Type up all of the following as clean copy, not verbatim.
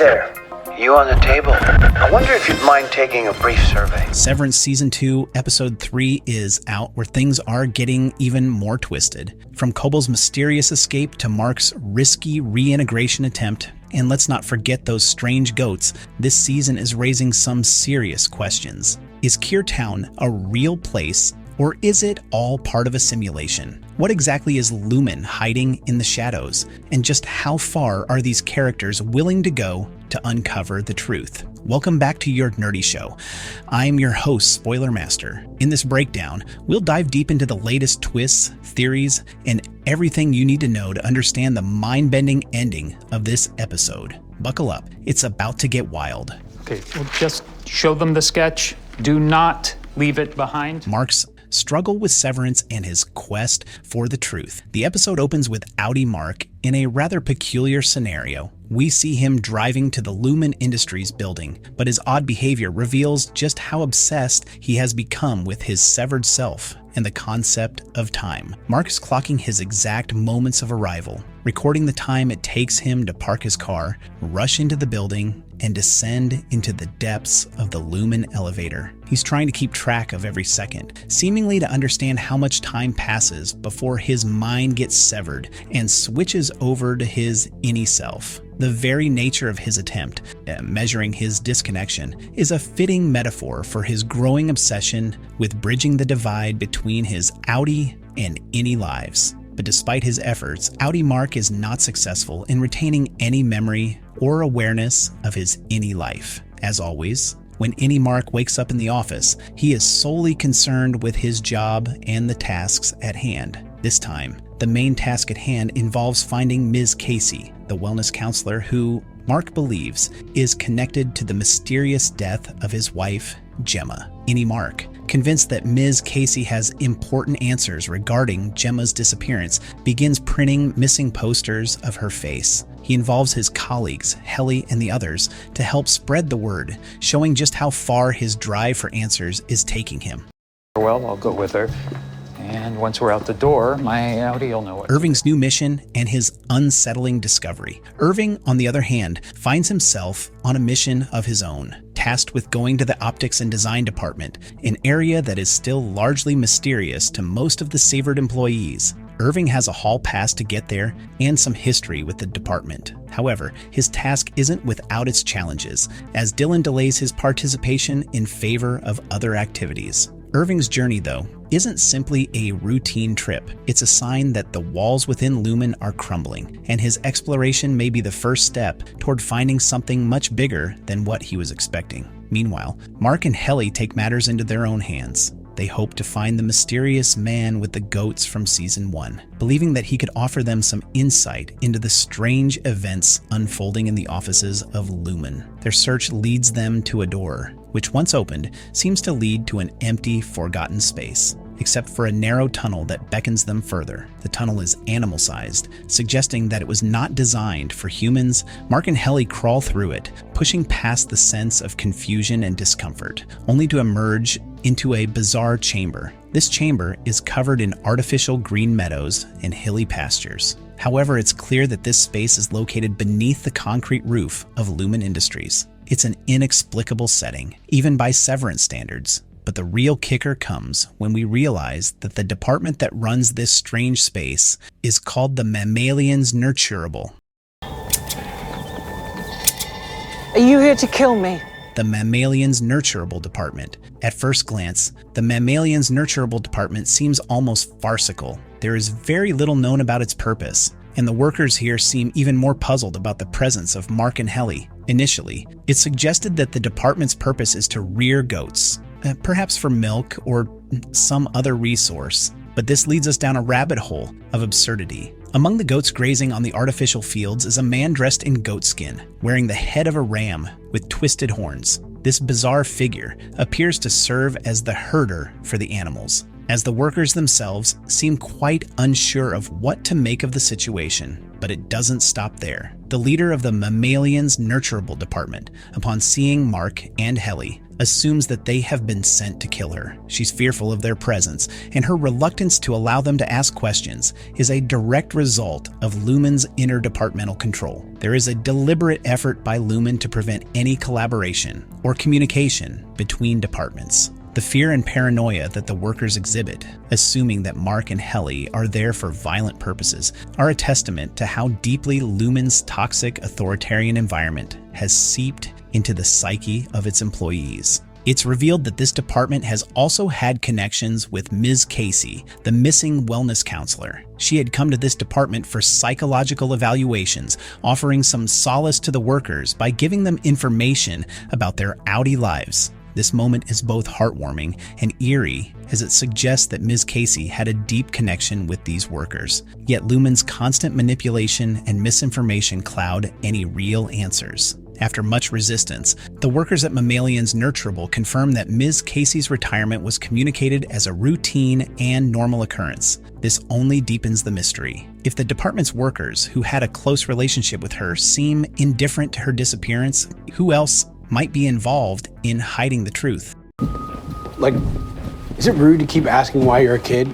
There, you on the table. I wonder if you'd mind taking a brief survey. Severance Season 2, Episode 3 is out, where things are getting even more twisted. From Cobel's mysterious escape to Mark's risky reintegration attempt, and let's not forget those strange goats, this season is raising some serious questions. Is Kier Town a real place, or is it all part of a simulation? What exactly is Lumon hiding in the shadows? And just how far are these characters willing to go to uncover the truth? Welcome back to Your Nerdy Show. I'm your host, Spoiler Master. In this breakdown, we'll dive deep into the latest twists, theories, and everything you need to know to understand the mind-bending ending of this episode. Buckle up, it's about to get wild. Okay, we'll just show them the sketch. Do not leave it behind. Mark's struggle with Severance and his quest for the truth. The episode opens with Outie Mark in a rather peculiar scenario. We see him driving to the Lumon Industries building, but his odd behavior reveals just how obsessed he has become with his severed self and the concept of time. Mark is clocking his exact moments of arrival, recording the time it takes him to park his car, rush into the building, and descend into the depths of the Lumon elevator. He's trying to keep track of every second, seemingly to understand how much time passes before his mind gets severed and switches over to his innie self. The very nature of his attempt, measuring his disconnection, is a fitting metaphor for his growing obsession with bridging the divide between his outie and innie lives. But despite his efforts, Outie Mark is not successful in retaining any memory or awareness of his innie life. As always, when innie Mark wakes up in the office, he is solely concerned with his job and the tasks at hand. This time, the main task at hand involves finding Ms. Casey, the wellness counselor who Mark believes is connected to the mysterious death of his wife, Gemma. Innie Mark, convinced that Ms. Casey has important answers regarding Gemma's disappearance, begins printing missing posters of her face. He involves his colleagues, Helly and the others, to help spread the word, showing just how far his drive for answers is taking him. Well, I'll go with her. And once we're out the door, my Outie will know it. Irving's new mission and his unsettling discovery. Irving, on the other hand, finds himself on a mission of his own, tasked with going to the optics and design department, an area that is still largely mysterious to most of the Savored employees. Irving has a hall pass to get there and some history with the department. However, his task isn't without its challenges, as Dylan delays his participation in favor of other activities. Irving's journey, though, isn't simply a routine trip. It's a sign that the walls within Lumon are crumbling, and his exploration may be the first step toward finding something much bigger than what he was expecting. Meanwhile, Mark and Helly take matters into their own hands. They hope to find the mysterious man with the goats from Season 1, believing that he could offer them some insight into the strange events unfolding in the offices of Lumon. Their search leads them to a door, which once opened, seems to lead to an empty, forgotten space, except for a narrow tunnel that beckons them further. The tunnel is animal-sized, suggesting that it was not designed for humans. Mark and Helly crawl through it, pushing past the sense of confusion and discomfort, only to emerge into a bizarre chamber. This chamber is covered in artificial green meadows and hilly pastures. However, it's clear that this space is located beneath the concrete roof of Lumon Industries. It's an inexplicable setting, even by Severance standards. But the real kicker comes when we realize that the department that runs this strange space is called the Mammalian's Nurtural. Are you here to kill me? The Mammalian's Nurturable Department. At first glance, the Mammalian's Nurturable Department seems almost farcical. There is very little known about its purpose, and the workers here seem even more puzzled about the presence of Mark and Helly. Initially, it suggested that the department's purpose is to rear goats, perhaps for milk or some other resource, but this leads us down a rabbit hole of absurdity. Among the goats grazing on the artificial fields is a man dressed in goat skin, wearing the head of a ram with twisted horns. This bizarre figure appears to serve as the herder for the animals, as the workers themselves seem quite unsure of what to make of the situation. But it doesn't stop there. The leader of the Mammalian's Nurturable Department, upon seeing Mark and Helly, assumes that they have been sent to kill her. She's fearful of their presence, and her reluctance to allow them to ask questions is a direct result of Lumon's interdepartmental control. There is a deliberate effort by Lumon to prevent any collaboration or communication between departments. The fear and paranoia that the workers exhibit, assuming that Mark and Helly are there for violent purposes, are a testament to how deeply Lumon's toxic authoritarian environment has seeped into the psyche of its employees. It's revealed that this department has also had connections with Ms. Casey, the missing wellness counselor. She had come to this department for psychological evaluations, offering some solace to the workers by giving them information about their outie lives. This moment is both heartwarming and eerie, as it suggests that Ms. Casey had a deep connection with these workers. Yet Lumon's constant manipulation and misinformation cloud any real answers. After much resistance, the workers at Mammalian's Nurtural confirm that Ms. Casey's retirement was communicated as a routine and normal occurrence. This only deepens the mystery. If the department's workers, who had a close relationship with her, seem indifferent to her disappearance, who else might be involved in hiding the truth? Like, is it rude to keep asking why you're a kid?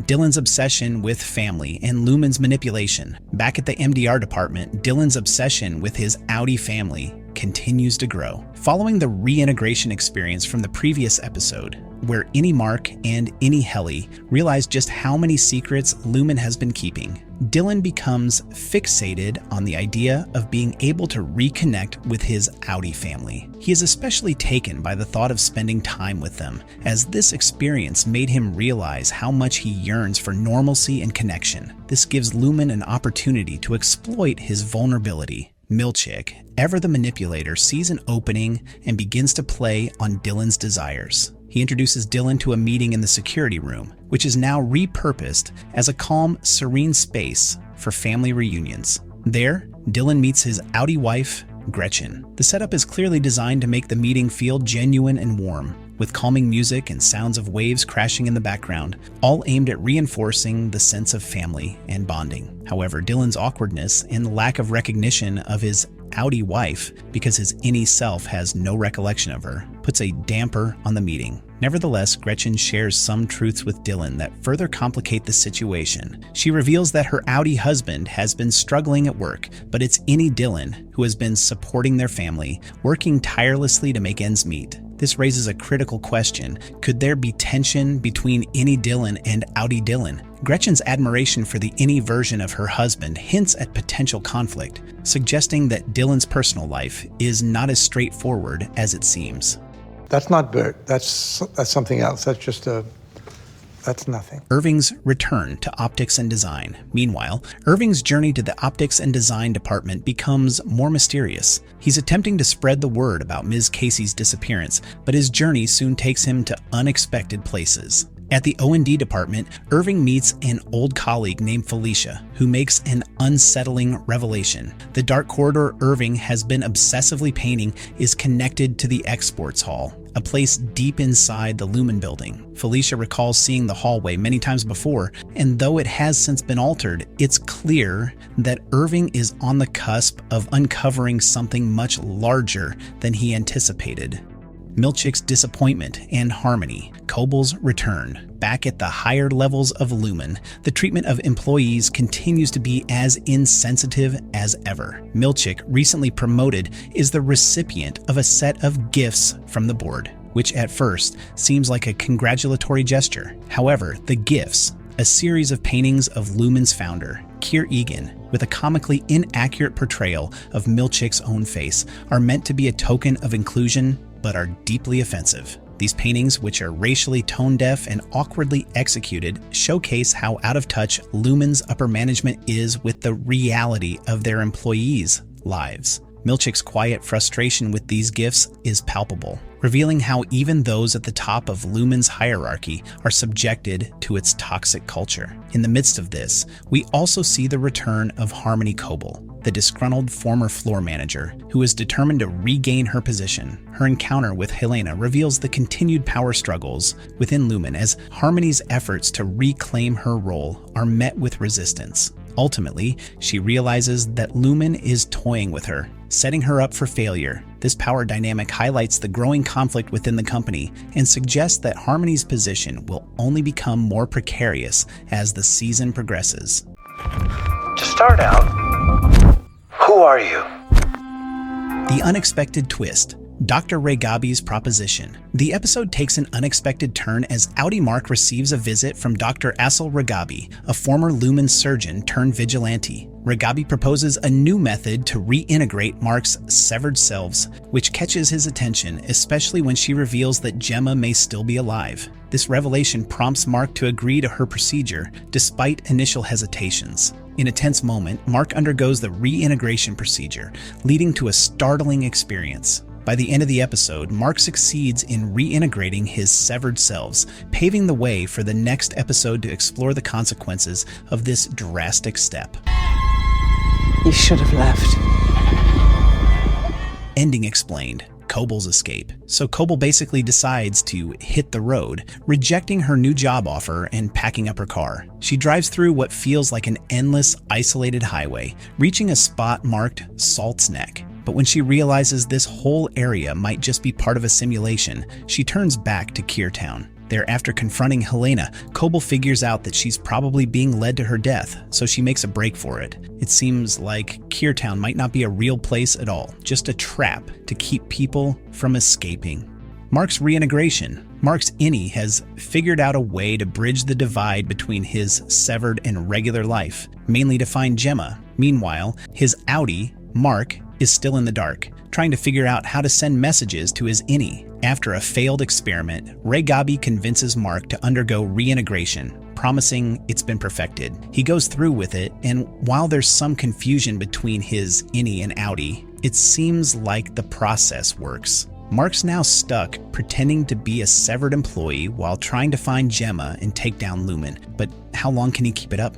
Dylan's obsession with family and Lumon's manipulation. Back at the MDR department, Dylan's obsession with his outie family continues to grow. Following the reintegration experience from the previous episode, where any Mark and any Helly realize just how many secrets Lumon has been keeping, Dylan becomes fixated on the idea of being able to reconnect with his outie family. He is especially taken by the thought of spending time with them, as this experience made him realize how much he yearns for normalcy and connection. This gives Lumon an opportunity to exploit his vulnerability. Milchick, ever the manipulator, sees an opening and begins to play on Dylan's desires. He introduces Dylan to a meeting in the security room, which is now repurposed as a calm, serene space for family reunions. There, Dylan meets his outie wife, Gretchen. The setup is clearly designed to make the meeting feel genuine and warm, with calming music and sounds of waves crashing in the background, all aimed at reinforcing the sense of family and bonding. However, Dylan's awkwardness and lack of recognition of his outie wife, because his innie self has no recollection of her, puts a damper on the meeting. Nevertheless, Gretchen shares some truths with Dylan that further complicate the situation. She reveals that her outie husband has been struggling at work, but it's innie Dylan who has been supporting their family, working tirelessly to make ends meet. This raises a critical question. Could there be tension between innie Dylan and outie Dylan? Gretchen's admiration for the innie version of her husband hints at potential conflict, suggesting that Dylan's personal life is not as straightforward as it seems. That's not Bert. That's something else. That's nothing. Irving's return to optics and design. Meanwhile, Irving's journey to the optics and design department becomes more mysterious. He's attempting to spread the word about Ms. Casey's disappearance, but his journey soon takes him to unexpected places. At the O&D department, Irving meets an old colleague named Felicia, who makes an unsettling revelation. The dark corridor Irving has been obsessively painting is connected to the exports hall, a place deep inside the Lumon building. Felicia recalls seeing the hallway many times before, and though it has since been altered, it's clear that Irving is on the cusp of uncovering something much larger than he anticipated. Milchick's disappointment and harmony, Cobel's return. Back at the higher levels of Lumon, the treatment of employees continues to be as insensitive as ever. Milchick, recently promoted, is the recipient of a set of gifts from the board, which at first seems like a congratulatory gesture. However, the gifts, a series of paintings of Lumon's founder, Keir Egan, with a comically inaccurate portrayal of Milchick's own face, are meant to be a token of inclusion, but are deeply offensive. These paintings, which are racially tone-deaf and awkwardly executed, showcase how out of touch Lumon's upper management is with the reality of their employees' lives. Milchick's quiet frustration with these gifts is palpable, revealing how even those at the top of Lumon's hierarchy are subjected to its toxic culture. In the midst of this, we also see the return of Harmony Cobel, the disgruntled former floor manager who is determined to regain her position. Her encounter with Helena reveals the continued power struggles within Lumon as Harmony's efforts to reclaim her role are met with resistance. Ultimately, she realizes that Lumon is toying with her, setting her up for failure. This power dynamic highlights the growing conflict within the company and suggests that Harmony's position will only become more precarious as the season progresses. To start out, who are you? The unexpected twist. Dr. Reghabi's proposition. The episode takes an unexpected turn as Audi Mark receives a visit from Dr. Reghabi, a former Lumon surgeon turned vigilante. Reghabi proposes a new method to reintegrate Mark's severed selves, which catches his attention, especially when she reveals that Gemma may still be alive. This revelation prompts Mark to agree to her procedure, despite initial hesitations. In a tense moment, Mark undergoes the reintegration procedure, leading to a startling experience. By the end of the episode, Mark succeeds in reintegrating his severed selves, paving the way for the next episode to explore the consequences of this drastic step. You should have left. Ending explained. Cobel's escape. So Cobel basically decides to hit the road, rejecting her new job offer and packing up her car. She drives through what feels like an endless, isolated highway, reaching a spot marked Salt's Neck. But when she realizes this whole area might just be part of a simulation, she turns back to Keirtown. There, after confronting Helena, Cobel figures out that she's probably being led to her death, so she makes a break for it. It seems like Keirtown might not be a real place at all, just a trap to keep people from escaping. Mark's reintegration. Mark's innie has figured out a way to bridge the divide between his severed and regular life, mainly to find Gemma. Meanwhile, his outie, Mark, is still in the dark, trying to figure out how to send messages to his innie. After a failed experiment, Reghabi convinces Mark to undergo reintegration, promising it's been perfected. He goes through with it, and while there's some confusion between his innie and outie, it seems like the process works. Mark's now stuck pretending to be a severed employee while trying to find Gemma and take down Lumon, but how long can he keep it up?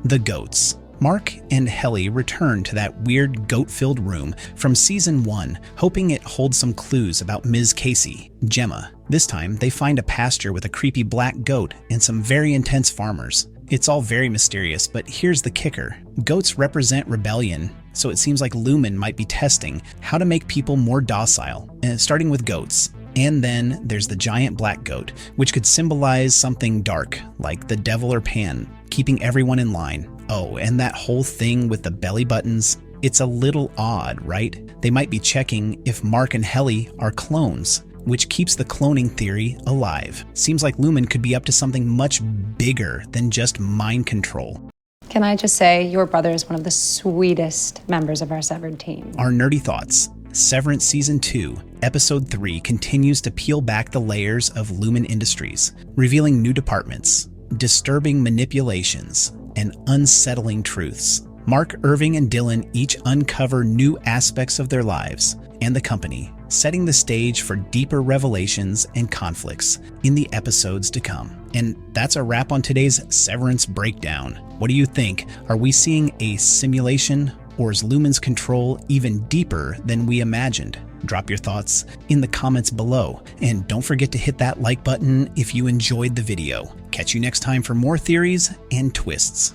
The goats. Mark and Helly return to that weird goat-filled room from season 1, hoping it holds some clues about Ms. Casey, Gemma. This time, they find a pasture with a creepy black goat and some very intense farmers. It's all very mysterious, but here's the kicker. Goats represent rebellion, so it seems like Lumon might be testing how to make people more docile, starting with goats. And then there's the giant black goat, which could symbolize something dark, like the devil or Pan, keeping everyone in line. Oh, and that whole thing with the belly buttons, it's a little odd, right? They might be checking if Mark and Helly are clones, which keeps the cloning theory alive. Seems like Lumon could be up to something much bigger than just mind control. Can I just say, your brother is one of the sweetest members of our Severed team. Our nerdy thoughts. Severance Season 2, Episode 3 continues to peel back the layers of Lumon Industries, revealing new departments, disturbing manipulations, and unsettling truths. Mark, Irving, and Dylan each uncover new aspects of their lives and the company, setting the stage for deeper revelations and conflicts in the episodes to come. And that's a wrap on today's Severance breakdown. What do you think? Are we seeing a simulation, or is Lumon's control even deeper than we imagined? Drop your thoughts in the comments below, and don't forget to hit that like button if you enjoyed the video. Catch you next time for more theories and twists.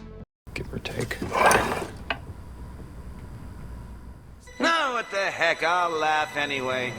Give or take. No, what the heck, I'll laugh anyway.